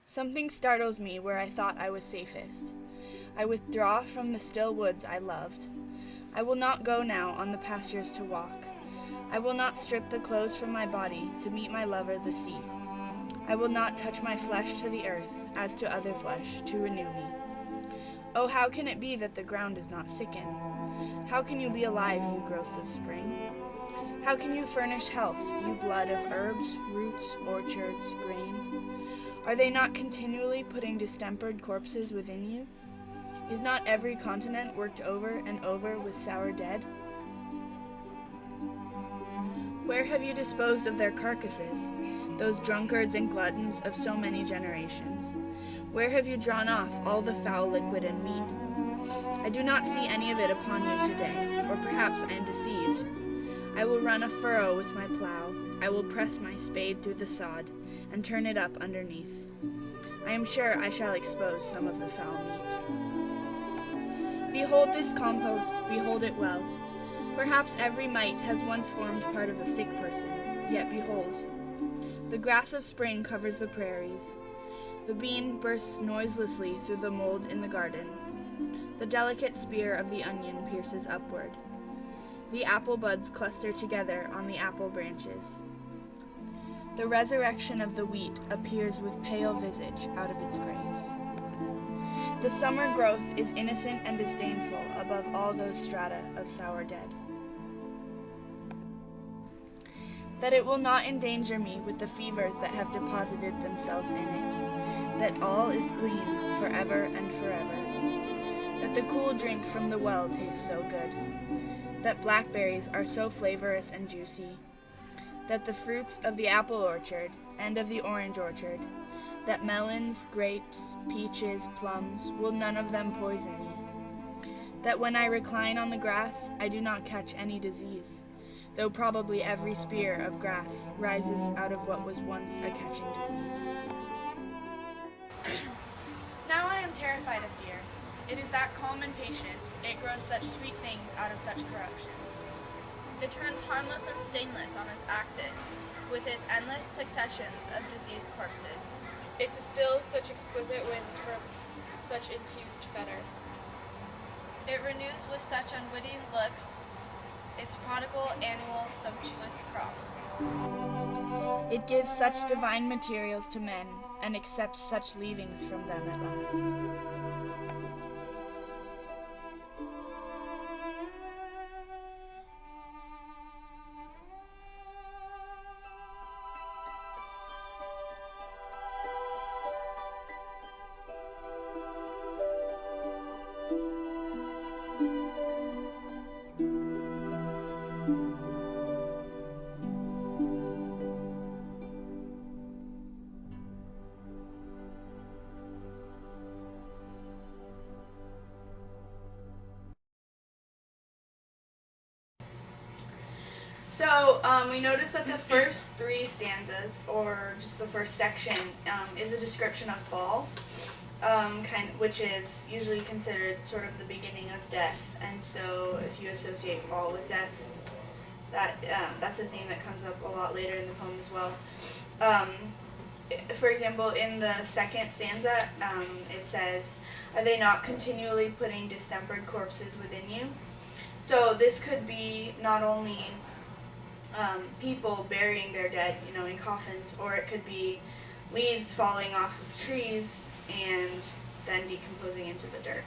Something startles me where I thought I was safest. I withdraw from the still woods I loved. I will not go now on the pastures to walk. I will not strip the clothes from my body to meet my lover the sea. I will not touch my flesh to the earth, as to other flesh, to renew me. Oh, how can it be that the ground is not sickened? How can you be alive, you growths of spring? How can you furnish health, you blood of herbs, roots, orchards, grain? Are they not continually putting distempered corpses within you? Is not every continent worked over and over with sour dead? Where have you disposed of their carcasses, those drunkards and gluttons of so many generations? Where have you drawn off all the foul liquid and meat? I do not see any of it upon you today, or perhaps I am deceived. I will run a furrow with my plow. I will press my spade through the sod, and turn it up underneath. I am sure I shall expose some of the foul meat. Behold this compost, behold it well. Perhaps every mite has once formed part of a sick person, yet behold. The grass of spring covers the prairies. The bean bursts noiselessly through the mold in the garden. The delicate spear of the onion pierces upward. The apple buds cluster together on the apple branches. The resurrection of the wheat appears with pale visage out of its graves. The summer growth is innocent and disdainful above all those strata of sour dead. That it will not endanger me with the fevers that have deposited themselves in it, that all is clean forever and forever, that the cool drink from the well tastes so good, that blackberries are so flavorous and juicy, that the fruits of the apple orchard and of the orange orchard, that melons, grapes, peaches, plums, will none of them poison me, that when I recline on the grass I do not catch any disease, though probably every spear of grass rises out of what was once a catching disease. Now I am terrified of fear. It is that calm and patient, it grows such sweet things out of such corruptions. It turns harmless and stainless on its axis, with its endless successions of diseased corpses. It distills such exquisite winds from such infused fetor. It renews with such unwitting looks its prodigal annual sumptuous crops. It gives such divine materials to men, and accepts such leavings from them at last. So we noticed that the first three stanzas, or just the first section, is a description of fall, which is usually considered sort of the beginning of death. And so if you associate fall with death, that's a theme that comes up a lot later in the poem as well. For example, in the second stanza, it says, "Are they not continually putting distempered corpses within you?" So this could be not only people burying their dead, in coffins, or it could be leaves falling off of trees and then decomposing into the dirt.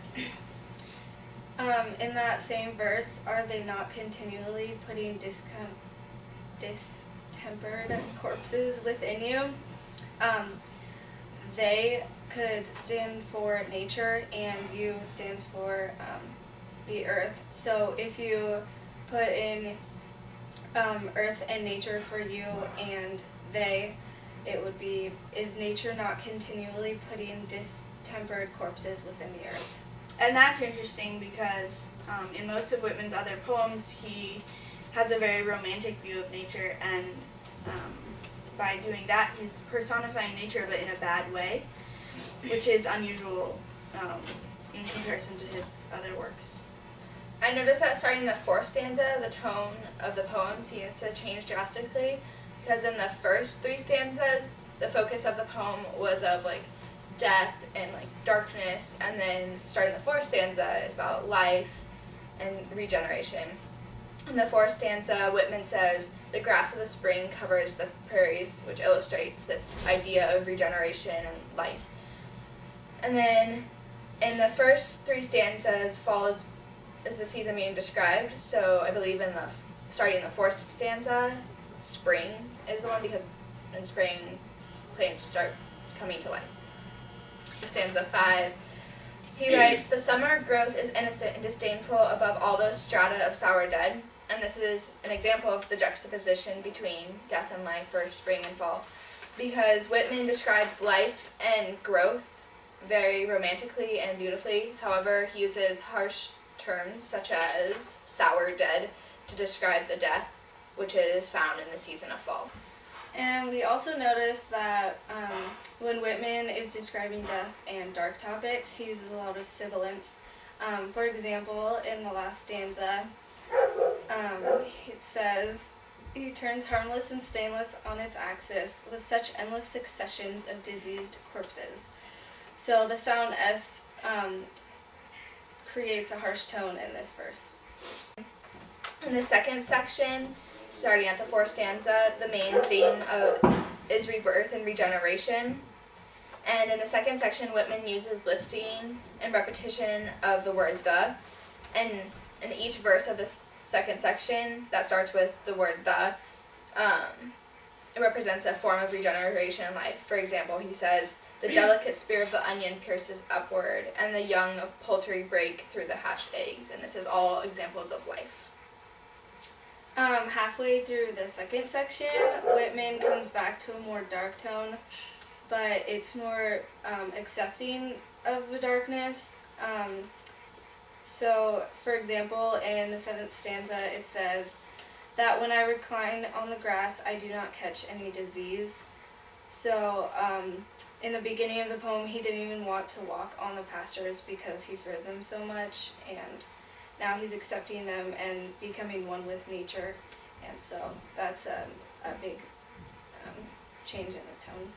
In that same verse, are they not continually putting distempered corpses within you? They could stand for nature, and you stands for the earth. So if you put in earth and nature for you and they, it would be, is nature not continually putting distempered corpses within the earth? And that's interesting because in most of Whitman's other poems, he has a very romantic view of nature, and by doing that, he's personifying nature, but in a bad way, which is unusual in comparison to his other works. I noticed that starting the fourth stanza, the tone of the poem seems to change drastically, because in the first three stanzas, the focus of the poem was of death and like darkness, and then starting the fourth stanza is about life and regeneration. In the fourth stanza, Whitman says, "The grass of the spring covers the prairies," which illustrates this idea of regeneration and life. And then in the first three stanzas, fall is the season being described. So I believe starting in the fourth stanza, spring is the one, because in spring plants start coming to life. Stanza 5, he writes, "The summer of growth is innocent and disdainful above all those strata of sour dead." And this is an example of the juxtaposition between death and life for spring and fall, because Whitman describes life and growth very romantically and beautifully. However, he uses harsh terms such as sour dead to describe the death, which is found in the season of fall. And we also notice that when Whitman is describing death and dark topics, he uses a lot of sibilants. For example, in the last stanza, it says, "He turns harmless and stainless on its axis with such endless successions of diseased corpses." So the sound S creates a harsh tone in this verse. In the second section, starting at the fourth stanza, the main theme is rebirth and regeneration. And in the second section, Whitman uses listing and repetition of the word "the." And in each verse of this second section that starts with the word "the," it represents a form of regeneration in life. For example, he says, "The delicate spear of the onion pierces upward, and the young of poultry break through the hatched eggs." And this is all examples of life. Halfway through the second section, Whitman comes back to a more dark tone, but it's more accepting of the darkness. So, for example, in the seventh stanza, it says that when I recline on the grass, I do not catch any disease. So, in the beginning of the poem, he didn't even want to walk on the pastures because he feared them so much, and now he's accepting them and becoming one with nature, and so that's a big change in the tone.